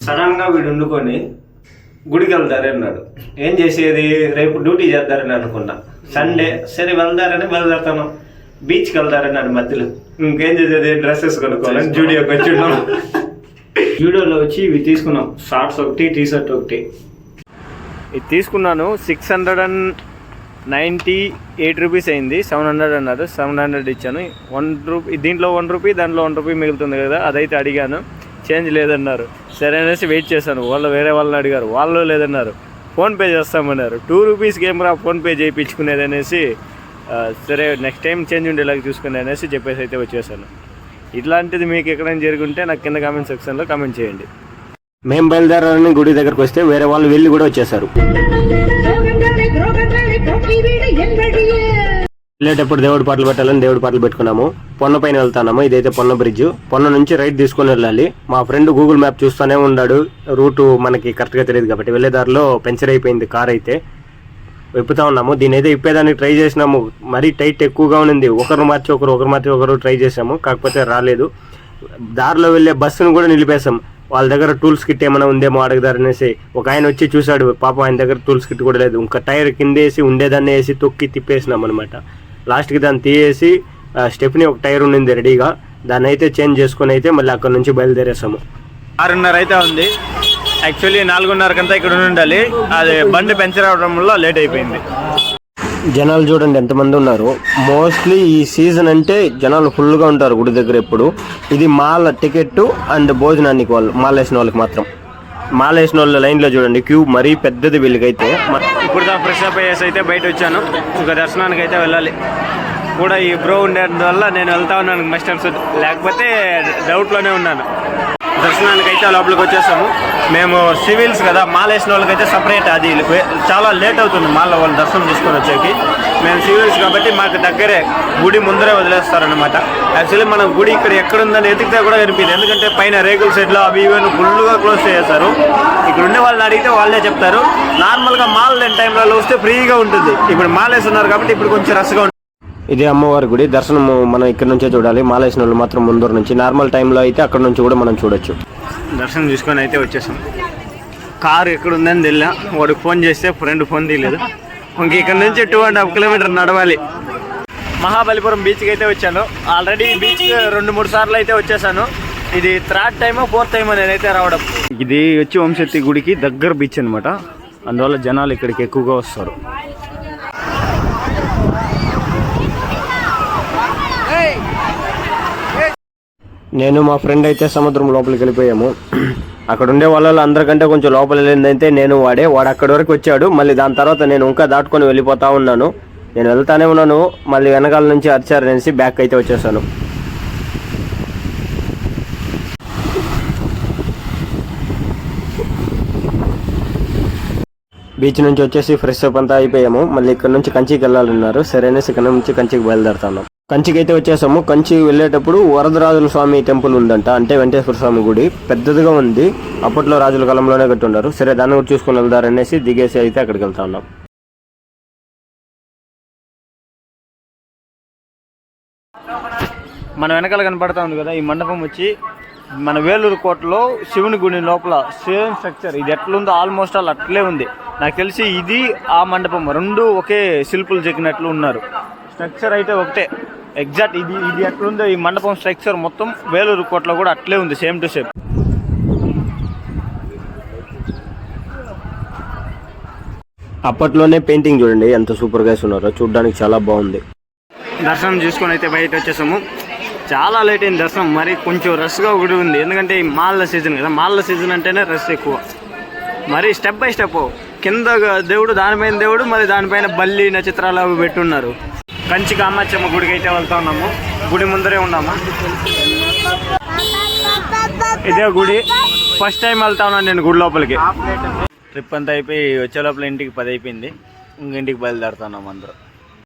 Sudden గా వీడు వండుకొని గుడికి వెళ్తారని అన్నాడు. ఏం చేసేది, రేపు డ్యూటీ చేద్దారని అనుకున్నా. సండే సరే వెళ్తారని వెళ్తాను. బీచ్కి వెళ్తారన్నాడు మధ్యలో. ఇంకేం చేసేది, డ్రెస్సెస్ కొనుక్కోవాలని జూడియోకి వచ్చి ఉన్నాం. జూడియోలో వచ్చి ఇవి తీసుకున్నాం, షార్ట్స్ ఒకటి, టీ షర్ట్ ఒకటి. ఇది తీసుకున్నాను 698 రూపీస్ అయింది. 700 అన్నారు, 700 ఇచ్చాను. 1 రూపీ, దీంట్లో 1 రూపీ, దాంట్లో 1 రూపీ మిగులుతుంది కదా, అదైతే అడిగాను. చేంజ్ లేదన్నారు. సరే అనేసి వెయిట్ చేశాను. వేరే వాళ్ళని అడిగారు, వాళ్ళు లేదన్నారు. ఫోన్పే చేస్తామన్నారు. 2 రూపీస్కి ఏమరా ఫోన్పే చేయించుకునేది అనేసి, సరే నెక్స్ట్ టైం చేంజ్ ఉండేలాగా చూసుకునే అనేసి చెప్పేసి అయితే వచ్చేసాను. ఇట్లాంటిది మీకు ఎక్కడైనా జరుగుంటే నాకు కింద కామెంట్ సెక్షన్లో కామెంట్ చేయండి. మేము బయలుదేరాలని గుడి దగ్గరకు వస్తే వేరే వాళ్ళు వెళ్ళి కూడా వచ్చేసారు. వెళ్ళేటప్పుడు దేవుడి పాటలు పెట్టాలని దేవుడి పాటలు పెట్టుకున్నాము. పొన్న పైన వెళ్తున్నాము. ఇదైతే పొన్న బ్రిడ్జ్. పొన్న నుంచి రైట్ తీసుకుని వెళ్ళాలి. మా ఫ్రెండ్ గూగుల్ మ్యాప్ చూస్తూనే ఉన్నాడు. రూటు మనకి కరెక్ట్గా తెలియదు కాబట్టి. వెళ్ళేదారిలో పంచర్ అయిపోయింది కార్ అయితే. విప్పుతా ఉన్నాము. దీని అయితే ఇప్పేదానికి ట్రై చేసినాము. మరీ టైట్ ఎక్కువగా ఉంది. ఒకరు మార్చి ఒకరు ట్రై చేసాము, కాకపోతే రాలేదు. దారిలో వెళ్ళే బస్సును కూడా నిలిపేసాం. వాళ్ళ దగ్గర టూల్స్ కిట్ ఏమైనా ఉందేమో అడగదారనేసి ఒక ఆయన వచ్చి చూశాడు. పాపం ఆయన దగ్గర టూల్స్ కిట్ కూడా లేదు. ఇంకా టైర్ కిందేసి ఉండేదాన్ని వేసి తొక్కి తిప్పేసినాం అనమాట. లాస్ట్కి దాన్ని తీసేసి స్టెప్ని ఒక టైర్ ఉండింది రెడీగా, దాన్ని అయితే చేంజ్ చేసుకుని అయితే మళ్ళీ అక్కడ నుంచి బయలుదేరేసాము. 6:30 అయితే ఉంది. యాక్చువల్లీ 4:30 ఇక్కడ ఉండాలి. అది బండి పంచర్ అవడం వల్ల లేట్ అయిపోయింది. జనాలు చూడండి ఎంతమంది ఉన్నారు. మోస్ట్లీ ఈ సీజన్ అంటే జనాలు ఫుల్గా ఉంటారు గుడి దగ్గర ఎప్పుడు. ఇది మాల టికెట్ అండ్ భోజనానికి వాళ్ళు మాల వేసిన వాళ్ళకి మాత్రం. మాల వేసిన వాళ్ళ లైన్లో చూడండి క్యూ మరీ పెద్దది వీళ్ళకైతే. ఇప్పుడు ఫ్రెష్ అప్ అయ్యేసి అయితే బయట వచ్చాను. ఇంకా దర్శనానికి అయితే వెళ్ళాలి కూడా. ఈ బ్రో ఉండేందువల్ల నేను వెళ్తా ఉన్నాను మస్టర్స్, లేకపోతే డౌట్లోనే ఉన్నాను. దర్శనానికి అయితే లోపలికి వచ్చేసాము. మేము సివిల్స్ కదా, మాల వేసిన వాళ్ళకైతే సపరేట్. అది చాలా లేట్ అవుతుంది మాల వాళ్ళు దర్శనం తీసుకొని వచ్చేకి. మేము సివిల్స్ కాబట్టి మాకు దగ్గరే, గుడి ముందరే వదిలేస్తారనమాట. యాక్చువల్లీ మన గుడి ఇక్కడ ఎక్కడుందని ఎతికితే కూడా కనిపించింది. ఎందుకంటే పైన రేకుల సైడ్లో అవి ఇవన్నీ ఫుల్గా క్లోజ్ చేసేస్తారు. ఇక్కడ ఉండే వాళ్ళని అడిగితే వాళ్ళే చెప్తారు. నార్మల్గా మాల లేని టైంలో వస్తే ఫ్రీగా ఉంటుంది. ఇప్పుడు మాల వేస్తున్నారు కాబట్టి ఇప్పుడు కొంచెం రష్గా ఉంటుంది. ఇదే అమ్మవారి గుడి. దర్శనం మనం ఇక్కడ నుంచే చూడాలి. మాలేసిన వాళ్ళు మాత్రం ముందర నుంచి. నార్మల్ టైంలో అయితే అక్కడ నుంచి కూడా మనం చూడొచ్చు. దర్శనం తీసుకొని అయితే వచ్చేసాం. కారు ఎక్కడ ఉందని తెలియా. వాడికి ఫోన్ చేస్తే ఫ్రెండ్ ఫోన్ తీయలేదు. ఇంక ఇక్కడ నుంచి 2.5 కిలోమీటర్ నడవాలి. మహాబలిపురం బీచ్కి అయితే వచ్చాను. ఆల్రెడీ బీచ్కి 2-3 సార్లు అయితే వచ్చేసాను. ఇది 3rd టైమో 4th టైమో నేనైతే రావడం. ఇది వచ్చి ఓంశక్తి గుడికి దగ్గర బీచ్ అనమాట. అందువల్ల జనాలు ఇక్కడికి ఎక్కువగా వస్తారు. నేను మా ఫ్రెండ్ అయితే సముద్రం లోపలికి వెళ్ళిపోయాము. అక్కడ ఉండే వాళ్ళలో అందరికంటే కొంచెం లోపల వెళ్ళిందంటే వాడు అక్కడి వరకు వచ్చాడు. మళ్ళీ దాని తర్వాత నేను ఇంకా దాటుకొని వెళ్ళిపోతా ఉన్నాను. నేను వెళ్తానే ఉన్నాను. మళ్ళీ వెనకాల నుంచి అరిచారనేసి బ్యాక్ అయితే వచ్చేసాను. బీచ్ నుంచి వచ్చేసి ఫ్రెష్ అప్ అంతా అయిపోయాము. మళ్ళీ ఇక్కడ నుంచి కంచికి వెళ్ళాలన్నారు. సరేనేసి ఇక్కడ నుంచి కంచికి బయలుదేరుతాను. కంచికి అయితే వచ్చేసాము. కంచి వెళ్ళేటప్పుడు వరదరాజుల స్వామి టెంపుల్ ఉందంట, అంటే వెంకటేశ్వర స్వామి గుడి. పెద్దదిగా ఉంది. అప్పట్లో రాజుల కాలంలోనే కట్టున్నారు. సరే దాన్ని కూడా చూసుకుని వెళ్తారనేసి దిగేసి అయితే అక్కడికి వెళ్తా ఉన్నాం. మన వెనకాల కనపడతా ఉంది కదా, ఈ మండపం వచ్చి మన వేలూరు కోటలో శివుని గుడి లోపల సేమ్ స్ట్రక్చర్. ఇది ఎట్లుందో ఆల్మోస్ట్ ఆల్ అట్లే ఉంది. నాకు తెలిసి ఇది ఆ మండపం, రెండు ఒకే శిల్పులు చెక్కినట్లు ఉన్నారు. స్ట్రక్చర్ అయితే ఒకటే ఎగ్జాక్ట్. ఇది ఎట్లుందో ఈ మండపం స్ట్రక్చర్ మొత్తం వేలూరు కోటలో కూడా అట్లే ఉంది, సేమ్ టు సేమ్. అప్పట్లోనే పెయింటింగ్ చూడండి ఎంత సూపర్గా వేస్తున్నారో, చూడడానికి చాలా బాగుంది. దర్శనం చేసుకొని అయితే బయట వచ్చేసాము. చాలా లేట్ అయింది దర్శనం. మరి కొంచెం రష్గా కూడా ఉంది. ఎందుకంటే ఈ మాల్ల సీజన్ కదా, మాల్ల సీజన్ అంటేనే రష్ ఎక్కువ. మరి స్టెప్ బై స్టెప్ కింద దేవుడు, దానిపైన దేవుడు, మరి దానిపైన బల్లి నక్షత్రాలు అవి పెట్టున్నారు. కంచి కామాక్షమ్మ గుడికి అయితే వెళ్తా ఉన్నాము. గుడి ముందరే ఉన్నాము. ఇదే గుడి. ఫస్ట్ టైం వెళ్తా ఉన్నాను నేను గుడి లోపలికి. ట్రిప్ అంతా అయిపోయి వచ్చే లోపల ఇంటికి 10 అయిపోయింది. ఇంక ఇంటికి బయలుదేరుతున్నాము అందరూ.